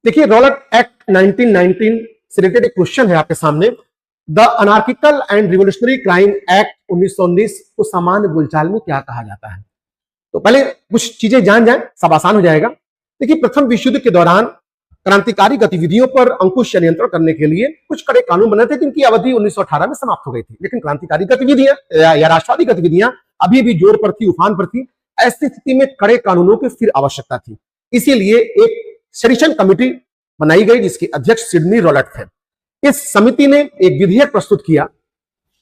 देखिए, Rowlatt act 1919 से related एक क्वेश्चन है आपके सामने। The anarchical and revolutionary crime act 1919 को सामान्य बोलचाल में क्या कहा जाता है? तो पहले कुछ चीजें जान जाएं, सब आसान हो जाएगा। देखिए, प्रथम विश्व युद्ध के दौरान क्रांतिकारी गतिविधियों पर अंकुश या नियंत्रण करने के लिए कुछ कड़े कानून बने थे, जिनकी अवधि 1918 में समाप्त हो गई थी। लेकिन क्रांतिकारी गतिविधियां या राष्ट्रवादी गतिविधियां अभी भी जोर पर थी, उफान पर थी। ऐसी स्थिति में कड़े कानूनों की फिर आवश्यकता थी। इसीलिए एक सेडिशन कमेटी बनाई गई, जिसके अध्यक्ष सिडनी रॉलेट थे। इस समिति ने एक विधेयक प्रस्तुत किया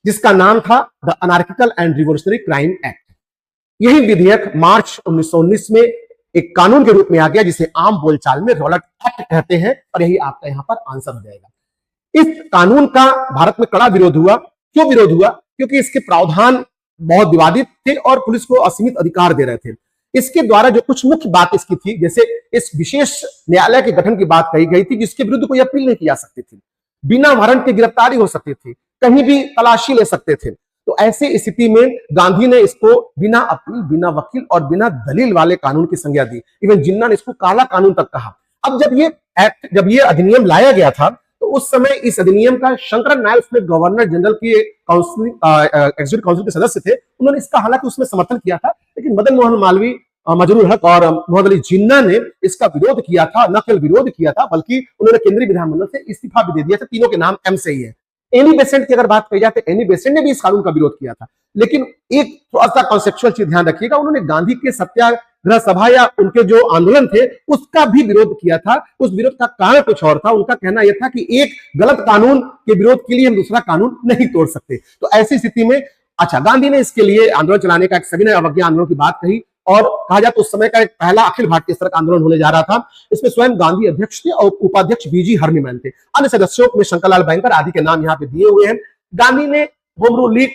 जिसका नाम था the anarchical and revolutionary crime act. यही विधेयक मार्च 1919 में एक कानून के रूप में आ गया, जिसे आम बोलचाल में रॉलेट एक्ट कहते हैं। और यही आपका यहां पर आंसर हो जाएगा। इस कानून का भारत में कड़ा विरोध हुआ। क्यों विरोध हुआ? क्योंकि इसके प्रावधान बहुत विवादित थे और पुलिस को असीमित अधिकार दे रहे थे। इसके द्वारा जो कुछ मुख्य बात इसकी थी, जैसे इस विशेष न्यायालय के गठन की बात कही गई थी, जिसके विरुद्ध कोई अपील नहीं की जा सकती थी, बिना वारंट की गिरफ्तारी हो सकती थी, कहीं भी तलाशी ले सकते थे। तो ऐसी स्थिति में गांधी ने इसको बिना अपील, बिना वकील और बिना दलील वाले कानून की संज्ञा दी। इवन जिन्ना ने इसको काला कानून तक कहा। अब जब ये अधिनियम लाया गया था, तो उस समय इस अधिनियम का शंकरन नायर, उसमें गवर्नर जनरल की एग्जीक्यूटिव काउंसिल के सदस्य थे, उन्होंने इसका हालांकि उसमें समर्थन किया था। लेकिन मदन मोहन मालवीय, मजरूर हक और मोहम्मद अली जिन्ना ने इसका विरोध किया था। न केवल विरोध किया था, बल्कि उन्होंने केंद्रीय विधानमंडल से इस्तीफा भी दे दिया था। तीनों के नाम एम से ही है। एनी बेसेंट की अगर बात कही जाए तो एनी बेसेंट ने भी इस कानून का विरोध किया था। लेकिन एक थोड़ा सा कॉन्सेप्चुअल चीज ध्यान रखिएगा, उन्होंने गांधी के सत्याग्रह सभा या उनके जो आंदोलन थे उसका भी विरोध किया था। उस विरोध का कारण कुछ और था। उनका कहना यह था कि एक गलत कानून के विरोध के लिए हम दूसरा कानून नहीं तोड़ सकते। तो ऐसी स्थिति में गांधी ने इसके लिए आंदोलन चलाने का, एक सविनय अवज्ञा आंदोलन की बात कही। और कहा जाए तो उस समय का एक पहला अखिल भारतीय स्तर का आंदोलन होने जा रहा था। इसमें स्वयं गांधी अध्यक्ष थे और उपाध्यक्ष बीजी हरनिमैन थे। अन्य सदस्यों में शंकरलाल बैंकर आदि के नाम यहाँ पे दिए हुए हैं। गांधी ने होम रूल लीग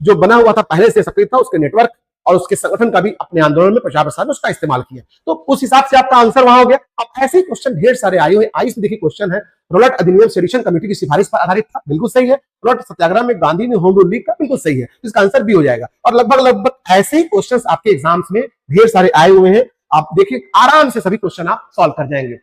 जो बना हुआ था, पहले से सक्रिय था, उसके नेटवर्क और उसके संगठन का भी अपने आंदोलन में प्रचार प्रसार में उसका इस्तेमाल किया। तो उस हिसाब से आपका आंसर वहां हो गया। अब ऐसे ही क्वेश्चन ढेर सारे आए हुए। आइए देखिए, क्वेश्चन है, रॉलेट अधिनियम सेडिशन कमेटी की सिफारिश पर आधारित था, बिल्कुल सही है। रॉलेट सत्याग्रह में गांधी ने होम रूल लीग का, बिल्कुल सही है। इसका आंसर भी हो जाएगा। और लगभग ऐसे ही क्वेश्चन आपके एग्जाम्स में ढेर सारे आए हुए हैं। आप देखिए, आराम से सभी क्वेश्चन आप सॉल्व कर जाएंगे।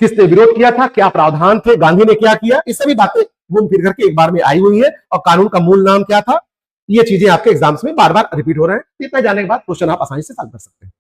किसने विरोध किया था, क्या प्रावधान थे, गांधी ने क्या किया, ये सभी बातें घूम फिर करके एक बार में आई हुई है। और कानून का मूल नाम क्या था, ये चीजें आपके एग्जाम्स में बार बार रिपीट हो रहे हैं। इतना जानने के बाद क्वेश्चन आप आसानी से सॉल्व कर सकते हैं।